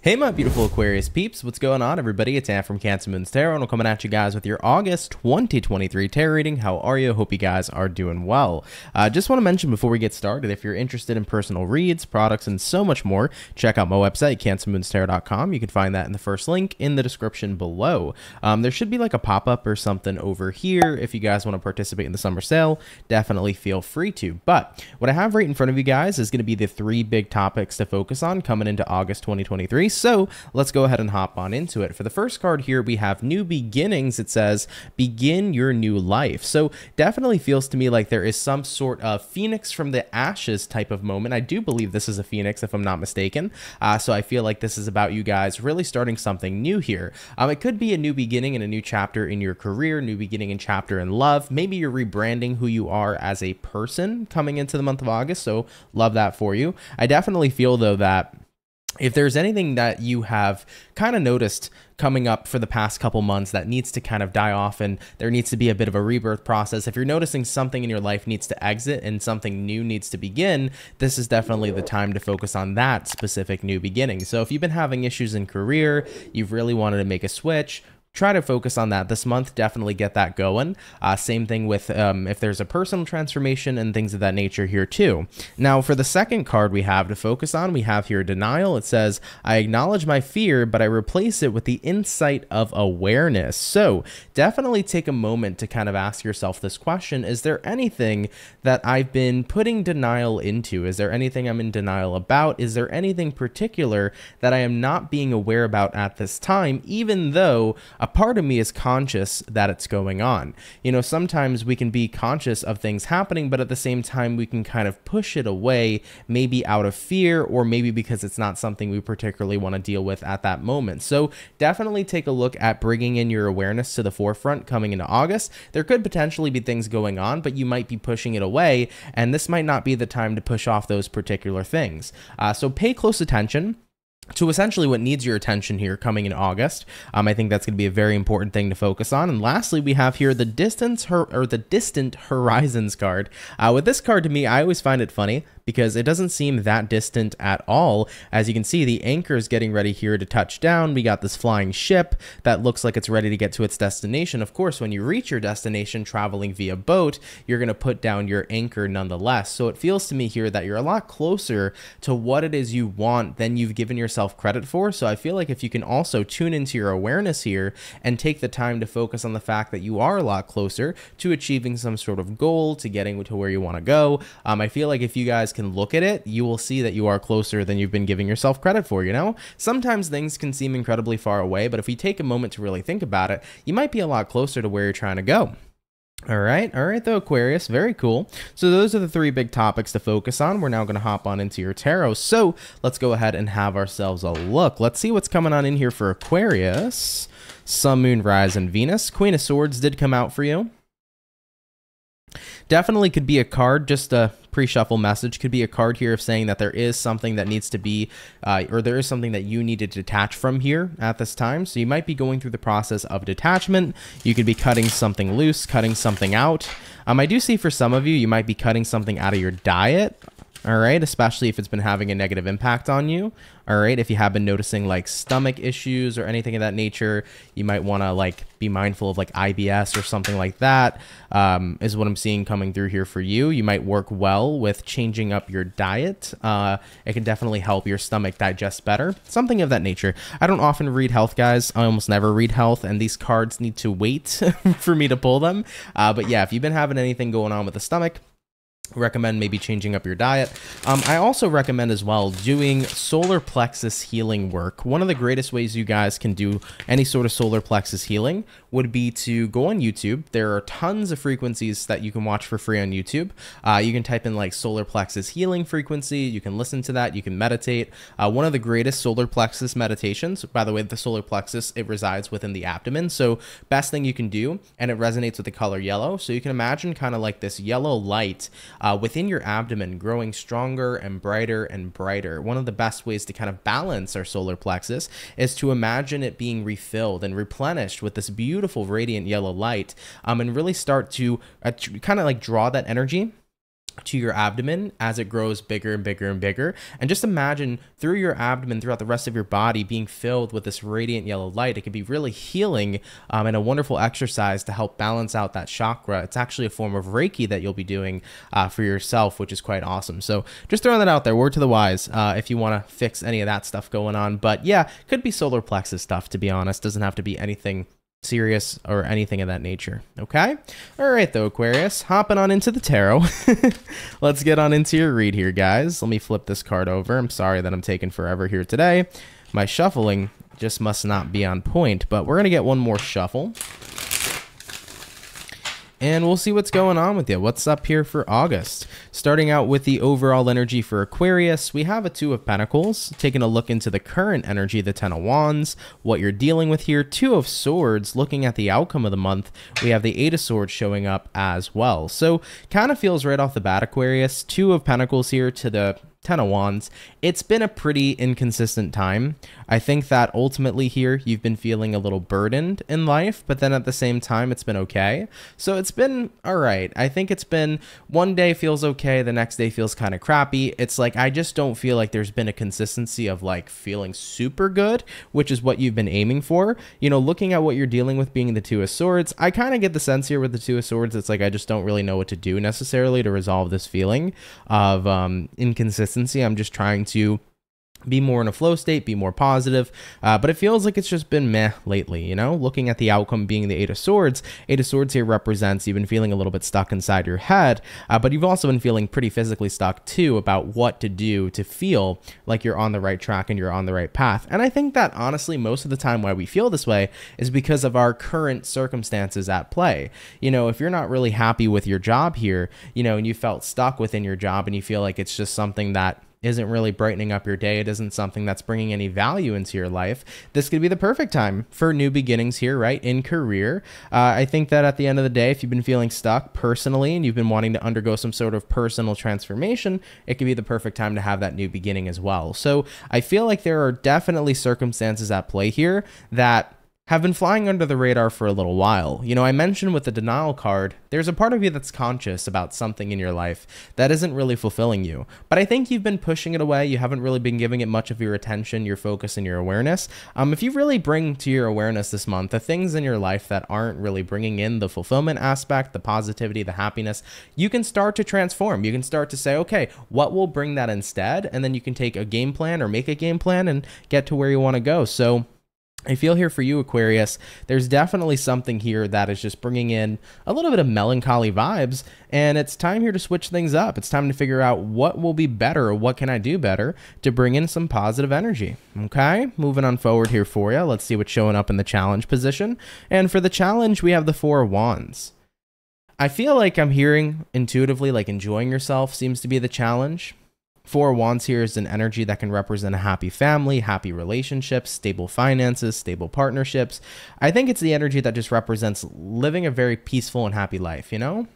Hey my beautiful Aquarius peeps, what's going on everybody? It's Ann from Cancer Moon's Tarot and I'm coming at you guys with your August 2023 tarot reading. How are you? Hope you guys are doing well. Just want to mention before we get started, if you're interested in personal reads, products, and so much more, check out my website, cancermoonstarot.com. You can find that in the first link in the description below. There should be like a pop-up or something over here. If you guys want to participate in the summer sale, definitely feel free to. But what I have right in front of you guys is going to be the three big topics to focus on coming into August 2023. So let's go ahead and hop on into it. For the first card here, we have New Beginnings. It says, begin your new life. So definitely feels to me like there is some sort of phoenix from the ashes type of moment. I do believe this is a phoenix, if I'm not mistaken. So I feel like this is about you guys really starting something new here. It could be a new beginning and a new chapter in your career, new beginning and chapter in love. Maybe you're rebranding who you are as a person coming into the month of August. So love that for you. I definitely feel though that if there's anything that you have kind of noticed coming up for the past couple months that needs to kind of die off and there needs to be a bit of a rebirth process, if you're noticing something in your life needs to exit and something new needs to begin, this is definitely the time to focus on that specific new beginning. So if you've been having issues in career, you've really wanted to make a switch, try to focus on that this month. Definitely get that going. Same thing with if there's a personal transformation and things of that nature here too. Now for the second card we have to focus on, we have here Denial. It says, I acknowledge my fear, but I replace it with the insight of awareness. So definitely take a moment to kind of ask yourself this question. Is there anything that I've been putting denial into? Is there anything I'm in denial about? Is there anything particular that I am not being aware about at this time, even though a part of me is conscious that it's going on? You know, sometimes we can be conscious of things happening, but at the same time, we can kind of push it away, maybe out of fear, or maybe because it's not something we particularly want to deal with at that moment. So definitely take a look at bringing in your awareness to the forefront coming into August. There could potentially be things going on, but you might be pushing it away, and this might not be the time to push off those particular things. So pay close attention to essentially what needs your attention here coming in August. I think that's going to be a very important thing to focus on. And lastly, we have here the Distant Horizons card. With this card, to me, I always find it funny because it doesn't seem that distant at all. As you can see, the anchor is getting ready here to touch down. We got this flying ship that looks like it's ready to get to its destination. Of course, when you reach your destination traveling via boat, you're going to put down your anchor nonetheless. So it feels to me here that you're a lot closer to what it is you want than you've given yourself credit for. So I feel like if you can also tune into your awareness here and take the time to focus on the fact that you are a lot closer to achieving some sort of goal, to getting to where you want to go, I feel like if you guys can look at it, you will see that you are closer than you've been giving yourself credit for. You know, sometimes things can seem incredibly far away, but if you take a moment to really think about it, you might be a lot closer to where you're trying to go. All right though, Aquarius, very cool. So those are the three big topics to focus on. We're now going to hop on into your tarot. So let's go ahead and have ourselves a look. Let's see what's coming on in here for Aquarius. Sun, Moon, Rise, and Venus. Queen of Swords did come out for you. Definitely could be a card, just a pre-shuffle message, could be a card here of saying that there is something that needs to be, or there is something that you need to detach from here at this time. So you might be going through the process of detachment. You could be cutting something loose, cutting something out. I do see for some of you, you might be cutting something out of your diet. All right, especially if it's been having a negative impact on you. All right, if you have been noticing like stomach issues or anything of that nature, you might want to like be mindful of like IBS or something like that, is what I'm seeing coming through here for you. You might work well with changing up your diet. It can definitely help your stomach digest better, something of that nature. I don't often read health, guys. I almost never read health, and these cards need to wait for me to pull them. But yeah, if you've been having anything going on with the stomach, recommend maybe changing up your diet. I also recommend as well doing solar plexus healing work. One of the greatest ways you guys can do any sort of solar plexus healing would be to go on YouTube. There are tons of frequencies that you can watch for free on YouTube. You can type in like solar plexus healing frequency. You can listen to that. You can meditate. One of the greatest solar plexus meditations, by the way, the solar plexus, it resides within the abdomen. So best thing you can do, and it resonates with the color yellow. So you can imagine kind of like this yellow light within your abdomen growing stronger and brighter and brighter. One of the best ways to kind of balance our solar plexus is to imagine it being refilled and replenished with this beautiful radiant yellow light, and really start to kind of like draw that energy to your abdomen as it grows bigger and bigger and bigger. And just imagine through your abdomen, throughout the rest of your body, being filled with this radiant yellow light. It can be really healing and a wonderful exercise to help balance out that chakra. It's actually a form of Reiki that you'll be doing for yourself, which is quite awesome. So just throwing that out there, word to the wise, if you want to fix any of that stuff going on. But yeah, could be solar plexus stuff, to be honest. Doesn't have to be anything serious or anything of that nature. Okay. All right, though, Aquarius, hopping on into the tarot. Let's get on into your read here, guys. Let me flip this card over. I'm sorry that I'm taking forever here today. My shuffling just must not be on point, but we're going to get one more shuffle. And we'll see what's going on with you. What's up here for August? Starting out with the overall energy for Aquarius, we have a Two of Pentacles. Taking a look into the current energy, the Ten of Wands, what you're dealing with here. Two of Swords, looking at the outcome of the month. We have the Eight of Swords showing up as well. So kind of feels right off the bat, Aquarius. Two of Pentacles here to the Ten of Wands. It's been a pretty inconsistent time. I think that ultimately here you've been feeling a little burdened in life, but then at the same time it's been okay. So it's been all right. I think it's been one day feels okay, the next day feels kind of crappy. It's like I just don't feel like there's been a consistency of like feeling super good, which is what you've been aiming for. You know, looking at what you're dealing with being the Two of Swords, I kind of get the sense here with the Two of Swords, it's like I just don't really know what to do necessarily to resolve this feeling of inconsistency. I'm just trying to be more in a flow state, be more positive, but it feels like it's just been meh lately, you know? Looking at the outcome being the Eight of Swords here represents you've been feeling a little bit stuck inside your head, but you've also been feeling pretty physically stuck too about what to do to feel like you're on the right track and you're on the right path. And I think that honestly, most of the time why we feel this way is because of our current circumstances at play. You know, if you're not really happy with your job here, you know, and you felt stuck within your job and you feel like it's just something that isn't really brightening up your day, it isn't something that's bringing any value into your life, this could be the perfect time for new beginnings here, right, in career. I think that at the end of the day, if you've been feeling stuck personally and you've been wanting to undergo some sort of personal transformation, it could be the perfect time to have that new beginning as well. So I feel like there are definitely circumstances at play here that have been flying under the radar for a little while. You know, I mentioned with the denial card, there's a part of you that's conscious about something in your life that isn't really fulfilling you. But I think you've been pushing it away. You haven't really been giving it much of your attention, your focus, and your awareness. If you really bring to your awareness this month the things in your life that aren't really bringing in the fulfillment aspect, the positivity, the happiness, you can start to transform. You can start to say, okay, what will bring that instead? And then you can take a game plan or make a game plan and get to where you want to go. So I feel here for you, Aquarius, there's definitely something here that is just bringing in a little bit of melancholy vibes, and it's time here to switch things up. It's time to figure out what will be better or what can I do better to bring in some positive energy. Okay, moving on forward here for you. Let's see what's showing up in the challenge position. And for the challenge, we have the Four of Wands. I feel like I'm hearing intuitively like enjoying yourself seems to be the challenge. Four of Wands here is an energy that can represent a happy family, happy relationships, stable finances, stable partnerships. I think it's the energy that just represents living a very peaceful and happy life, you know?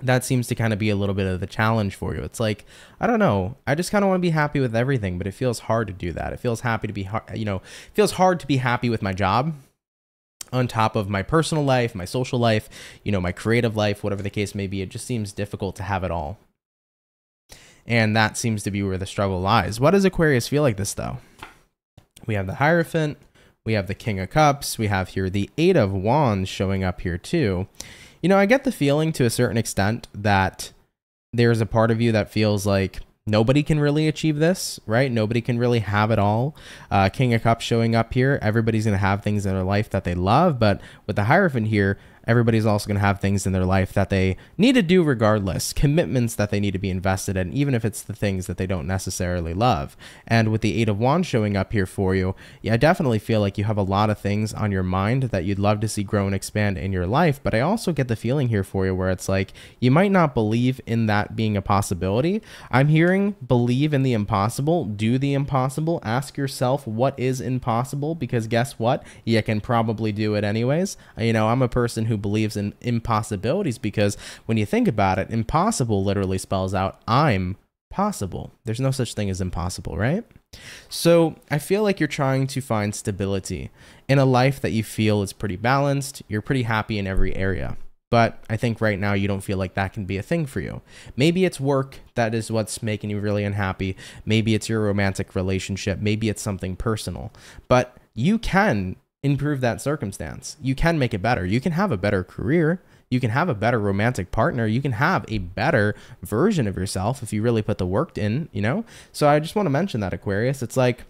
That seems to kind of be a little bit of the challenge for you. It's like, I don't know, I just kind of want to be happy with everything, but it feels hard to do that. It feels happy to be, it feels hard to be happy with my job on top of my personal life, my social life, you know, my creative life, whatever the case may be. It just seems difficult to have it all. And that seems to be where the struggle lies. Why does Aquarius feel like this, though? We have the Hierophant. We have the King of Cups. We have here the Eight of Wands showing up here, too. You know, I get the feeling to a certain extent that there's a part of you that feels like nobody can really achieve this, right? Nobody can really have it all. King of Cups showing up here. Everybody's going to have things in their life that they love. But with the Hierophant here, everybody's also going to have things in their life that they need to do regardless, commitments that they need to be invested in, even if it's the things that they don't necessarily love. And with the Eight of Wands showing up here for you, yeah, I definitely feel like you have a lot of things on your mind that you'd love to see grow and expand in your life. But I also get the feeling here for you where it's like, you might not believe in that being a possibility. I'm hearing believe in the impossible, do the impossible, ask yourself what is impossible, because guess what? You can probably do it anyways. You know, I'm a person who believes in impossibilities because when you think about it, impossible literally spells out I'm possible. There's no such thing as impossible, right? So I feel like you're trying to find stability in a life that you feel is pretty balanced. You're pretty happy in every area. but I think right now you don't feel like that can be a thing for you. Maybe it's work that is what's making you really unhappy. Maybe it's your romantic relationship. Maybe it's something personal, but you can improve that circumstance. You can make it better. You can have a better career. You can have a better romantic partner. You can have a better version of yourself if you really put the work in, you know? So I just want to mention that, Aquarius. It's like,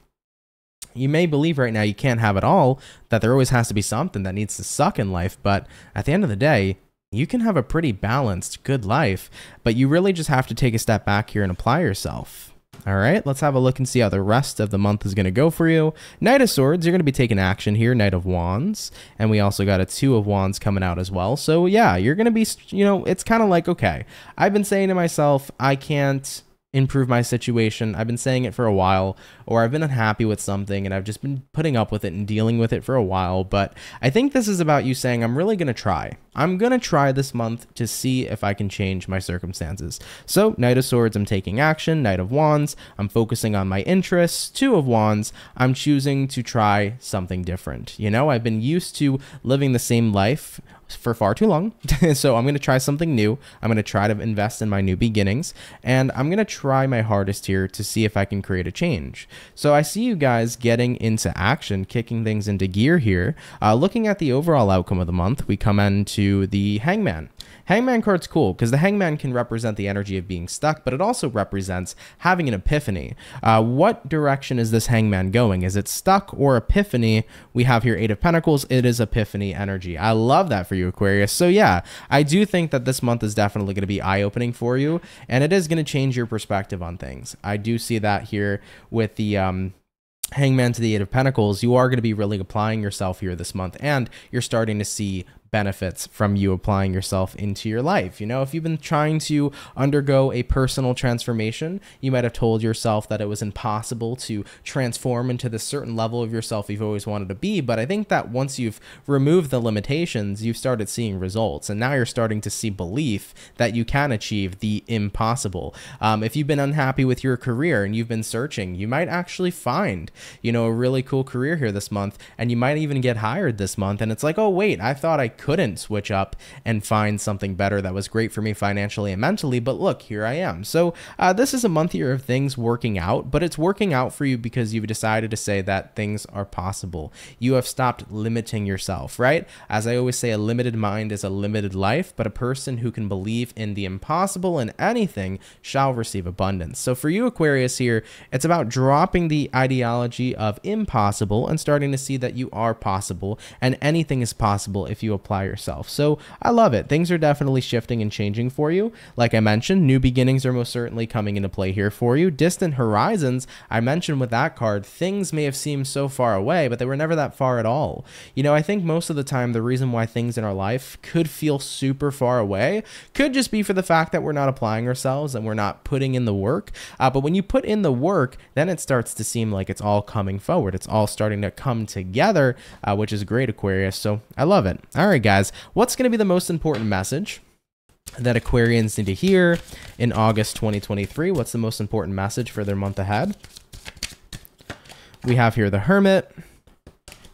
you may believe right now you can't have it all, that there always has to be something that needs to suck in life. But at the end of the day, you can have a pretty balanced, good life, but you really just have to take a step back here and apply yourself. All right, let's have a look and see how the rest of the month is going to go for you. Knight of Swords, you're going to be taking action here. Knight of Wands, and we also got a Two of Wands coming out as well. So yeah, you're going to be, you know, it's kind of like, okay, I've been saying to myself, I can't improve my situation. I've been saying it for a while, or I've been unhappy with something and I've just been putting up with it and dealing with it for a while. But I think this is about you saying, I'm really going to try. I'm going to try this month to see if I can change my circumstances. So Knight of Swords, I'm taking action. Knight of Wands, I'm focusing on my interests. Two of Wands, I'm choosing to try something different. You know, I've been used to living the same life for far too long. So I'm going to try something new. I'm going to try to invest in my new beginnings, and I'm going to try my hardest here to see if I can create a change. So I see you guys getting into action, kicking things into gear here. Looking at the overall outcome of the month, we come into the Hangman. Hangman card's cool because the Hangman can represent the energy of being stuck, but it also represents having an epiphany. What direction is this Hangman going? Is it stuck or epiphany? We have here Eight of Pentacles. It is epiphany energy. I love that for you, Aquarius. So yeah, I do think that this month is definitely going to be eye-opening for you, and it is going to change your perspective on things. I do see that here with the Hangman to the Eight of Pentacles. You are going to be really applying yourself here this month, and you're starting to see benefits from you applying yourself into your life. You know, if you've been trying to undergo a personal transformation, you might have told yourself that it was impossible to transform into this certain level of yourself you've always wanted to be. But I think that once you've removed the limitations, you've started seeing results, and now you're starting to see belief that you can achieve the impossible. If you've been unhappy with your career and you've been searching, you might actually find, you know, a really cool career here this month, and you might even get hired this month. And it's like, oh wait, I thought I couldn't switch up and find something better that was great for me financially and mentally, but look, here I am. So this is a month here of things working out, but it's working out for you because you've decided to say that things are possible. You have stopped limiting yourself, right? As I always say, a limited mind is a limited life, but a person who can believe in the impossible in anything shall receive abundance. So for you, Aquarius, here, it's about dropping the ideology of impossible and starting to see that you are possible, and anything is possible if you apply yourself. So I love it. Things are definitely shifting and changing for you. Like I mentioned, new beginnings are most certainly coming into play here for you. Distant horizons, I mentioned with that card, things may have seemed so far away, but they were never that far at all. You know, I think most of the time the reason why things in our life could feel super far away could just be for the fact that we're not applying ourselves and we're not putting in the work. But when you put in the work, then it starts to seem like it's all coming forward. It's all starting to come together, which is great, Aquarius. So I love it. All right, guys, what's going to be the most important message that Aquarians need to hear in August 2023? What's the most important message for their month ahead? We have here the Hermit,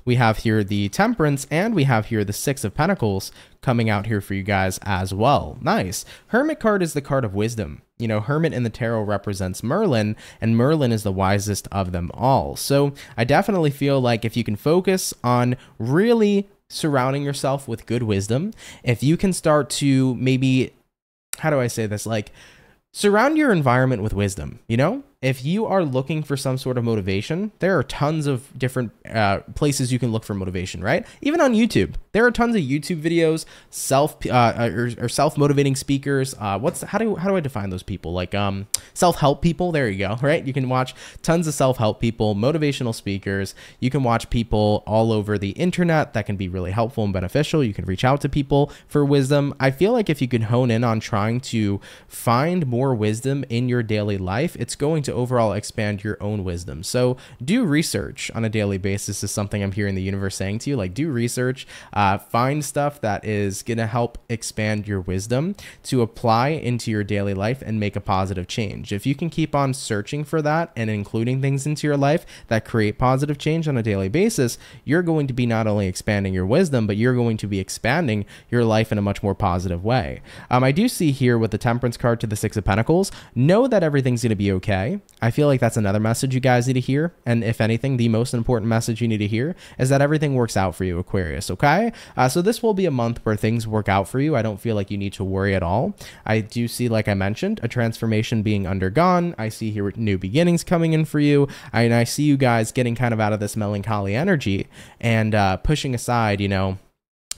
we have here the Temperance, and we have here the Six of Pentacles coming out here for you guys as well. Nice. Hermit card is the card of wisdom. You know, Hermit in the tarot represents Merlin, and Merlin is the wisest of them all. So I definitely feel like if you can focus on really surrounding yourself with good wisdom, if you can start to maybe, how do I say this, like surround your environment with wisdom, you know? If you are looking for some sort of motivation, there are tons of different places you can look for motivation, right? Even on YouTube, there are tons of YouTube videos, self-motivating speakers. How do I define those people? Like self-help people. There you go, right? You can watch tons of self-help people, motivational speakers. You can watch people all over the internet that can be really helpful and beneficial. You can reach out to people for wisdom. I feel like if you can hone in on trying to find more wisdom in your daily life, it's going to to overall expand your own wisdom. So do research on a daily basis is something I'm hearing the universe saying to you. Like, do research, find stuff that is going to help expand your wisdom to apply into your daily life and make a positive change. If you can keep on searching for that and including things into your life that create positive change on a daily basis, you're going to be not only expanding your wisdom, but you're going to be expanding your life in a much more positive way. I do see here with the Temperance card to the Six of Pentacles, know that everything's going to be okay. I feel like that's another message you guys need to hear. And if anything, the most important message you need to hear is that everything works out for you, Aquarius, okay? So this will be a month where things work out for you. I don't feel like you need to worry at all. I do see, like I mentioned, a transformation being undergone. I see here new beginnings coming in for you. And I see you guys getting kind of out of this melancholy energy and pushing aside, you know,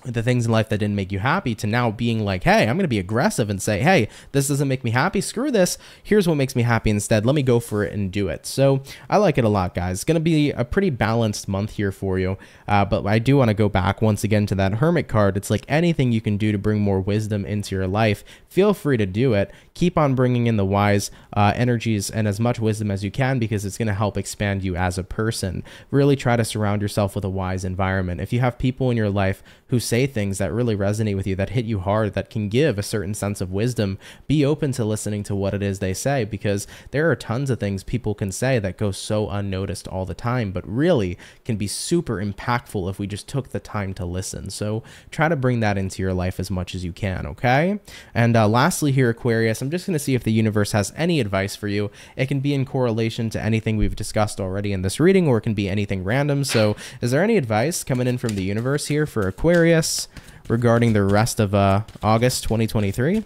the things in life that didn't make you happy to now being like, hey, I'm going to be aggressive and say, hey, this doesn't make me happy. Screw this. Here's what makes me happy instead. Let me go for it and do it. So I like it a lot, guys. It's going to be a pretty balanced month here for you. But I do want to go back once again to that Hermit card. It's like anything you can do to bring more wisdom into your life, feel free to do it. Keep on bringing in the wise energies and as much wisdom as you can, because it's going to help expand you as a person. Really try to surround yourself with a wise environment. If you have people in your life who say things that really resonate with you, that hit you hard, that can give a certain sense of wisdom, be open to listening to what it is they say, because there are tons of things people can say that go so unnoticed all the time, but really can be super impactful if we just took the time to listen. So try to bring that into your life as much as you can, okay? And lastly here, Aquarius, I'm just going to see if the universe has any advice for you. It can be in correlation to anything we've discussed already in this reading, or it can be anything random. So is there any advice coming in from the universe here for Aquarius regarding the rest of August 2023?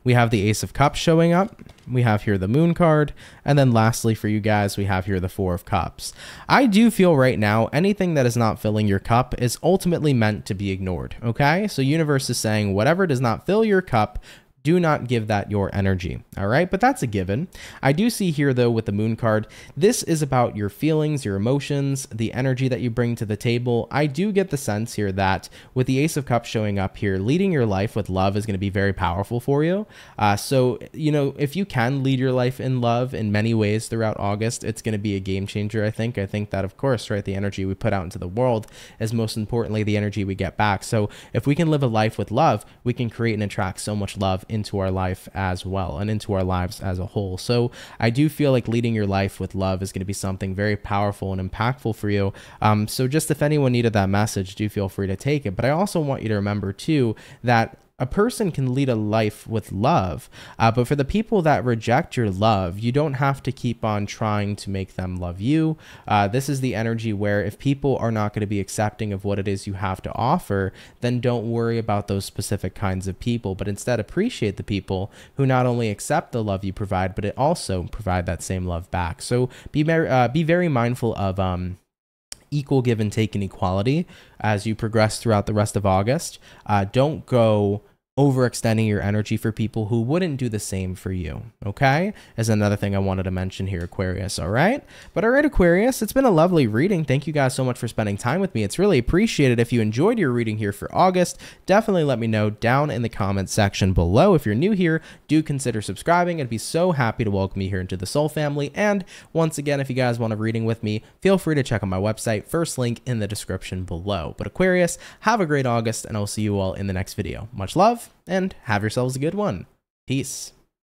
We have the Ace of Cups showing up. We have here the Moon card. And then lastly for you guys, we have here the Four of Cups. I do feel right now, anything that is not filling your cup is ultimately meant to be ignored, okay? So universe is saying whatever does not fill your cup, do not give that your energy, all right? But that's a given. I do see here, though, with the Moon card, this is about your feelings, your emotions, the energy that you bring to the table. I do get the sense here that with the Ace of Cups showing up here, leading your life with love is going to be very powerful for you. So, you know, if you can lead your life in love in many ways throughout August, it's going to be a game changer, I think. I think that, of course, right, the energy we put out into the world is most importantly the energy we get back. So if we can live a life with love, we can create and attract so much love into our life as well, and into our lives as a whole. So I do feel like leading your life with love is going to be something very powerful and impactful for you. So just if anyone needed that message, do feel free to take it. But I also want you to remember too that a person can lead a life with love, but for the people that reject your love, you don't have to keep on trying to make them love you. This is the energy where if people are not going to be accepting of what it is you have to offer, then don't worry about those specific kinds of people, but instead appreciate the people who not only accept the love you provide, but it also provide that same love back. So be very mindful of equal give and take and equality as you progress throughout the rest of August. Don't go overextending your energy for people who wouldn't do the same for you, okay? Is another thing I wanted to mention here, Aquarius, all right? But all right, Aquarius, it's been a lovely reading. Thank you guys so much for spending time with me. It's really appreciated. If you enjoyed your reading here for August, definitely let me know down in the comments section below. If you're new here, do consider subscribing. I'd be so happy to welcome you here into the Soul family. And once again, if you guys want a reading with me, feel free to check out my website, first link in the description below. But Aquarius, have a great August, and I'll see you all in the next video. Much love, and have yourselves a good one. Peace.